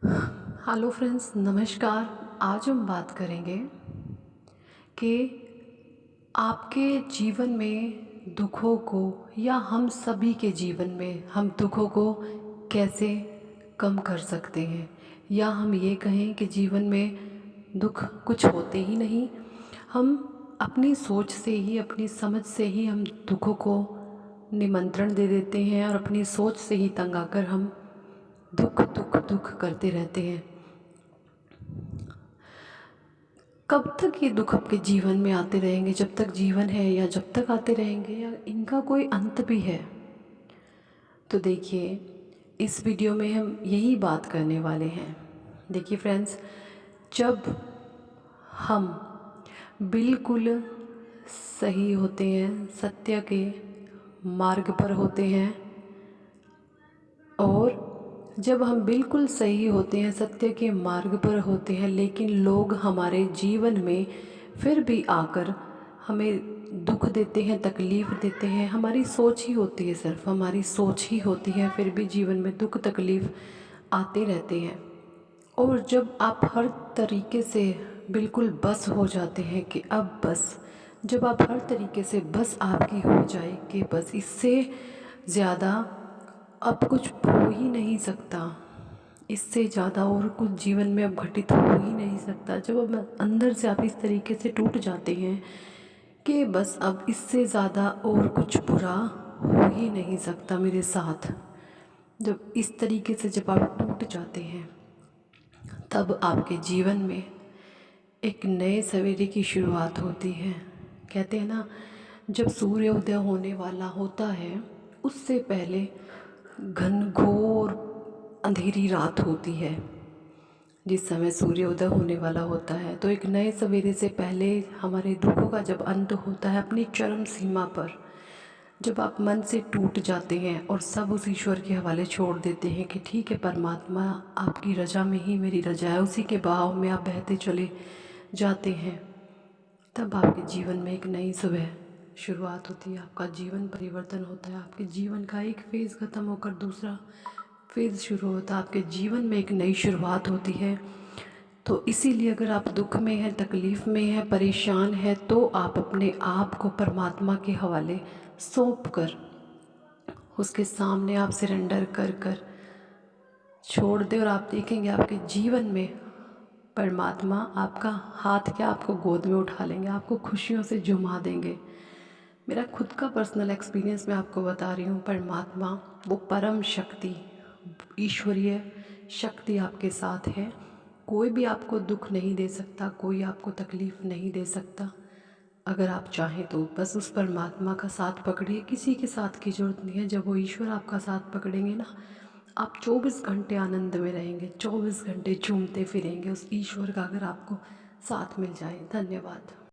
Hello friends, नमस्कार। आज हम बात करेंगे कि आपके जीवन में दुखों को या हम सभी के जीवन में हम दुखों को कैसे कम कर सकते हैं, या हम ये कहें कि जीवन में दुख कुछ होते ही नहीं। हम अपनी सोच से ही, अपनी समझ से ही हम दुखों को निमंत्रण दे देते हैं और अपनी सोच से ही तंग आकर हम दुख दुख दुख करते रहते हैं। कब तक ये दुख आपके जीवन में आते रहेंगे? जब तक जीवन है, या जब तक आते रहेंगे, या इनका कोई अंत भी है? तो देखिए, इस वीडियो में हम यही बात करने वाले हैं। देखिए फ्रेंड्स, जब हम बिल्कुल सही होते हैं, सत्य के मार्ग पर होते हैं, और जब हम बिल्कुल सही होते हैं, सत्य के मार्ग पर होते हैं, लेकिन लोग हमारे जीवन में फिर भी आकर हमें दुख देते हैं, तकलीफ़ देते हैं। हमारी सोच ही होती है, सिर्फ हमारी सोच ही होती है, फिर भी जीवन में दुख तकलीफ़ आते रहते हैं। और जब आप हर तरीके से बिल्कुल बस हो जाते हैं कि अब बस, जब आप हर तरीके से बस आपकी हो जाए कि बस इससे ज़्यादा अब कुछ हो ही नहीं सकता, इससे ज़्यादा और कुछ जीवन में अब घटित हो ही नहीं सकता, जब अब अंदर से आप इस तरीके से टूट जाते हैं कि बस अब इससे ज़्यादा और कुछ बुरा हो ही नहीं सकता मेरे साथ, जब इस तरीके से जब आप टूट जाते हैं, तब आपके जीवन में एक नए सवेरे की शुरुआत होती है। कहते हैं ना, जब सूर्योदय होने वाला होता है, उससे पहले घनघोर अंधेरी रात होती है। जिस समय सूर्योदय होने वाला होता है, तो एक नए सवेरे से पहले हमारे दुखों का जब अंत होता है अपनी चरम सीमा पर, जब आप मन से टूट जाते हैं और सब उस ईश्वर के हवाले छोड़ देते हैं कि ठीक है परमात्मा, आपकी रजा में ही मेरी रजा है, उसी के बहाव में आप बहते चले जाते हैं, तब आपके जीवन में एक नई सुबह शुरुआत होती है। आपका जीवन परिवर्तन होता है, आपके जीवन का एक फेज़ ख़त्म होकर दूसरा फेज़ शुरू होता है, आपके जीवन में एक नई शुरुआत होती है। तो इसीलिए अगर आप दुख में हैं, तकलीफ़ में हैं, परेशान हैं, तो आप अपने आप को परमात्मा के हवाले सौंप कर, उसके सामने आप सरेंडर कर कर छोड़ दें, और आप देखेंगे आपके जीवन में परमात्मा आपका हाथ क्या, आपको गोद में उठा लेंगे, आपको खुशियों से झुमा देंगे। मेरा खुद का पर्सनल एक्सपीरियंस मैं आपको बता रही हूँ। परमात्मा, वो परम शक्ति, ईश्वरीय शक्ति आपके साथ है। कोई भी आपको दुख नहीं दे सकता, कोई आपको तकलीफ़ नहीं दे सकता। अगर आप चाहें तो बस उस परमात्मा का साथ पकड़िए, किसी के साथ की ज़रूरत नहीं है। जब वो ईश्वर आपका साथ पकड़ेंगे ना, आप 24 घंटे आनंद में रहेंगे, 24 घंटे झूमते फिरेंगे उस ईश्वर का, अगर आपको साथ मिल जाए। धन्यवाद।